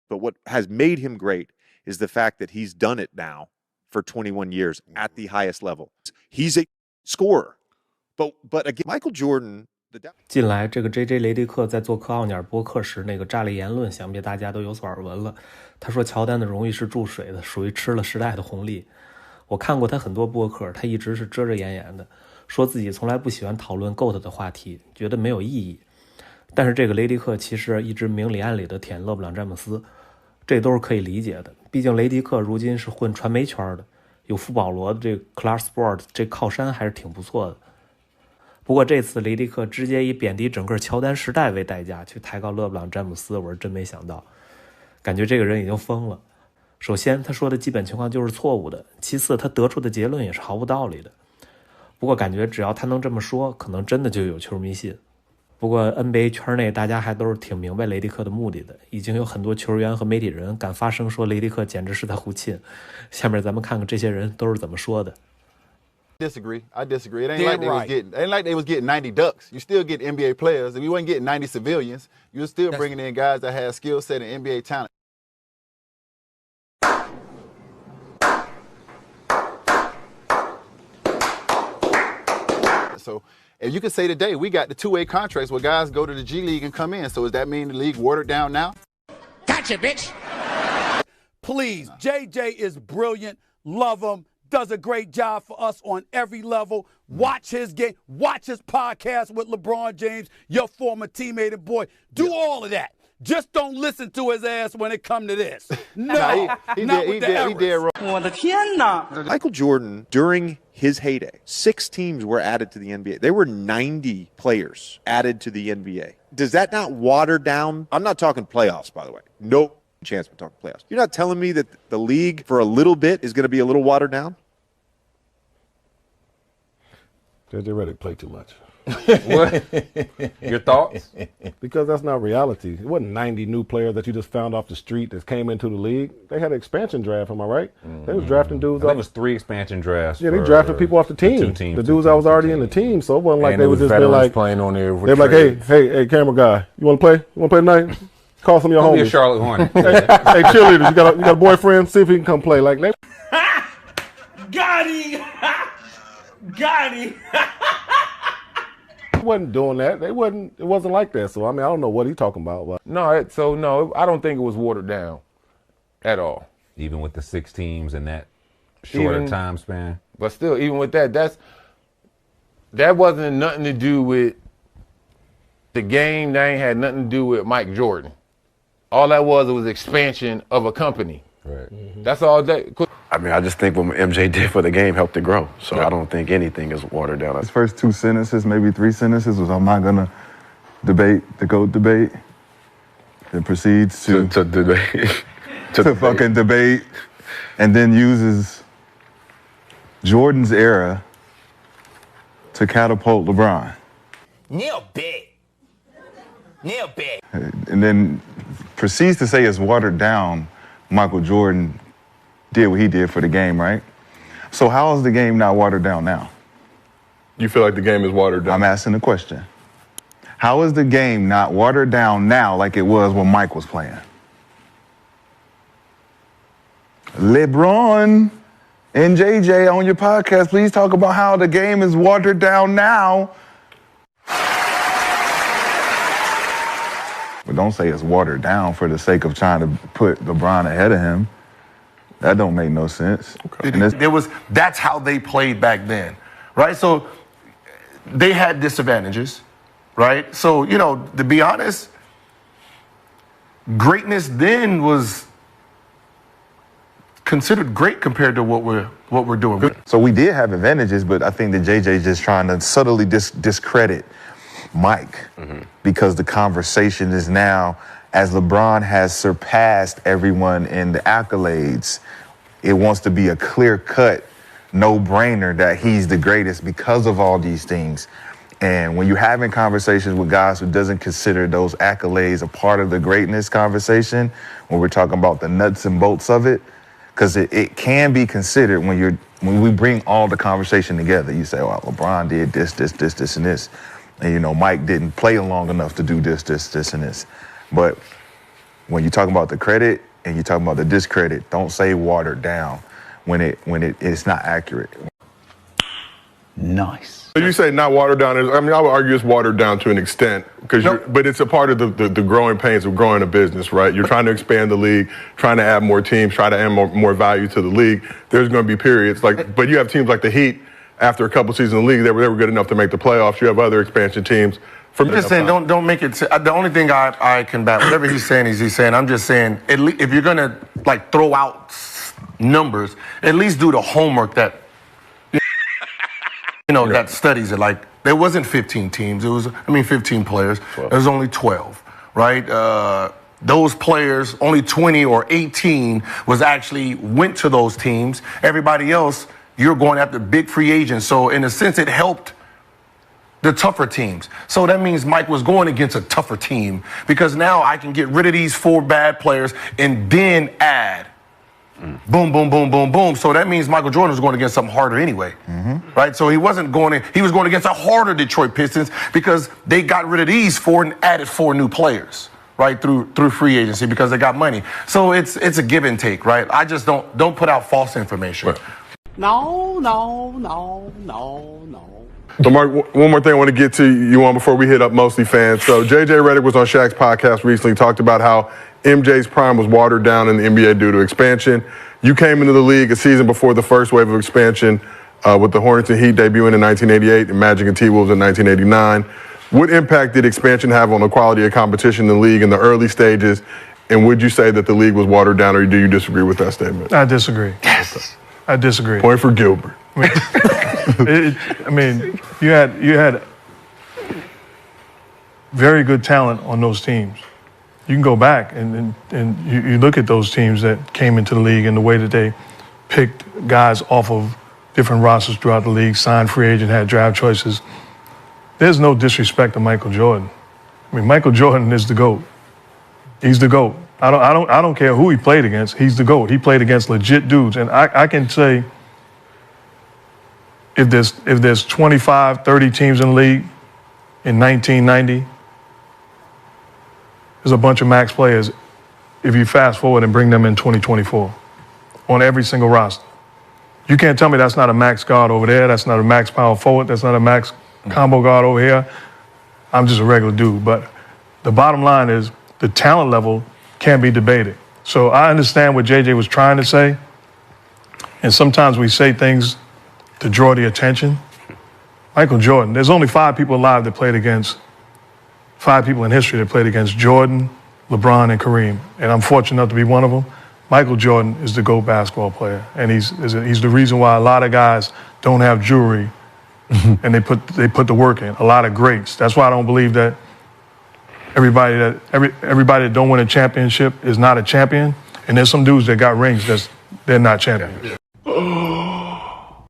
But what has made him great is the fact that he's done it now for 21 years at the highest level. He's a scorer. But again, Michael Jordan. 近来这个 JJ 雷迪克在做客奥尼尔播客时那个炸裂言论，想必大家都有所耳闻了。他说乔丹的荣誉是注水的，属于吃了时代的红利。我看过他很多播客，他一直是遮遮掩掩的，说自己从来不喜欢讨论 GOAT 的话题，觉得没有意义。但是这个雷迪克其实一直明里暗里的舔勒布朗詹姆斯，这都是可以理解的。毕竟雷迪克如今是混传媒圈的，有福保罗的这个 Clark Sport 这靠山还是挺不错的。不过这次雷迪克直接以贬低整个乔丹时代为代价去抬高勒布朗詹姆斯，我是真没想到，感觉这个人已经疯了。首先他说的基本情况就是错误的，其次他得出的结论也是毫无道理的。不过感觉只要他能这么说，可能真的就有球迷信。不过 NBA 圈内大家还都是挺明白雷迪克的目的的，已经有很多球员和媒体人敢发声说雷迪克简直是在胡沁。下面咱们看看这些人都是怎么说的。Disagree. I disagree. It ain't like they was getting 90 ducks. You still get NBA players. If you wasn't getting 90 civilians, you're still bringing in guys that have skill set and NBA talent. So if you could say today we got the two-way contracts where guys go to the G League and come in. So does that mean the league watered down now? Gotcha, bitch. Please, JJ is brilliant. Love him. Does a great job for us on every level. Watch his game. Watch his podcast with LeBron James, your former teammate and boy. Do all of that. Just don't listen to his ass when it come to this. No, he did wrong. Michael Jordan, during his heyday, 6 teams were added to the NBA. There were 90 players added to the NBA. Does that not water down? I'm not talking playoffs, by the way. No chance we're talking playoffs. You're not telling me that the league for a little bit is going to be a little watered down? JJ Redick played too much. What? Your thoughts? Because that's not reality. It wasn't 90 new players that you just found off the street that came into the league. They had an expansion draft, am I right? They was drafting dudes. I think it was 3 expansion drafts. Yeah, they drafted people off the team. The dudes that was already in the team. So it wasn't like they would just be like playing on there. They were like, hey, camera guy, you want to play? You want to play tonight? Call some of your homies. Be a Charlotte Hornet. hey, cheerleaders, you got a boyfriend? See if he can come play. Like they. Got him. Got him. Wasn't doing that. It wasn't like that. So I mean, I don't know what he's talking about. But. No, I don't think it was watered down at all. Even with the 6 teams and that shorter time span. But still, even with that, that wasn't nothing to do with the game. That ain't had nothing to do with Mike Jordan. All that was expansion of a company. Right. Mm-hmm. That's all that. I mean, I just think what MJ did for the game helped it grow. So I don't think anything is watered down. His first 2 sentences, maybe 3 sentences, was I'm not going to debate the GOAT debate. Then proceeds to debate. to fucking debate. And then uses Jordan's era to catapult LeBron. Nail big. And then proceeds to say it's watered down. Michael Jordan did what he did for the game, right? So how is the game not watered down now? You feel like the game is watered down? I'm asking the question. How is the game not watered down now like it was when Mike was playing? LeBron and JJ on your podcast, please talk about how the game is watered down now. But don't say it's watered down for the sake of trying to put LeBron ahead of him. That don't make no sense. Okay. That's how they played back then, right? So they had disadvantages, right? So, to be honest, greatness then was considered great compared to what we're doing. So we did have advantages, but I think that JJ's just trying to subtly discredit Mike, because the conversation is now, as LeBron has surpassed everyone in the accolades, it wants to be a clear-cut, no-brainer that he's the greatest because of all these things. And when you're having conversations with guys who doesn't consider those accolades a part of the greatness conversation, when we're talking about the nuts and bolts of it, because it can be considered when we bring all the conversation together. You say, well, LeBron did this, and this. And, Mike didn't play long enough to do this, and this. But when you're talking about the credit and you're talking about the discredit, don't say watered down when it's not accurate. Nice. So you say not watered down. I mean, I would argue it's watered down to an extent, but it's a part of the growing pains of growing a business, right? You're trying to expand the league, trying to add more teams, try to add more value to the league. There's going to be periods but you have teams like the Heat. After a couple seasons in the league, they were good enough to make the playoffs. You have other expansion teams. I'm just saying, don't make it. The only thing I can back whatever he's saying. I'm just saying, if you're gonna throw out numbers, at least do the homework that that studies it. Like there wasn't 15 teams. It was 15 players. 12. There was only 12, right? Those players, only 20 or 18 went to those teams. Everybody else, you're going after big free agents. So in a sense, it helped the tougher teams. So that means Mike was going against a tougher team because now I can get rid of these 4 bad players and then add. Boom, boom, boom, boom, boom. So that means Michael Jordan was going against something harder anyway, right? So he was going against a harder Detroit Pistons because they got rid of these 4 and added 4 new players, right, through free agency because they got money. So it's a give and take, right? I just don't put out false information. Right. No. So, Mark, one more thing I want to get to you on before we hit up Mostly Fans. So, J.J. Redick was on Shaq's podcast recently, talked about how MJ's prime was watered down in the NBA due to expansion. You came into the league a season before the first wave of expansion with the Hornets and Heat debuting in 1988 and Magic and T-Wolves in 1989. What impact did expansion have on the quality of competition in the league in the early stages? And would you say that the league was watered down, or do you disagree with that statement? I disagree. Yes. I disagree. Point for Gilbert. You had very good talent on those teams. You can go back and you look at those teams that came into the league and the way that they picked guys off of different rosters throughout the league, signed free agent, had draft choices. There's no disrespect to Michael Jordan. Michael Jordan is the GOAT. He's the GOAT. I don't care who he played against. He's the GOAT. He played against legit dudes. And I can say if there's 25, 30 teams in the league in 1990, there's a bunch of max players if you fast forward and bring them in 2024 on every single roster. You can't tell me that's not a max guard over there, that's not a max power forward, that's not a max combo guard over here. I'm just a regular dude. But the bottom line is the talent level can be debated. So I understand what JJ was trying to say. And sometimes we say things to draw the attention. Michael Jordan, there's only 5 people alive that played against, 5 people in history that played against Jordan, LeBron, and Kareem. And I'm fortunate enough to be one of them. Michael Jordan is the GOAT basketball player. And he's the reason why a lot of guys don't have jewelry and they put the work in. A lot of greats. That's why I don't believe that everybody that don't win a championship is not a champion. And there's some dudes that got rings they're not champions.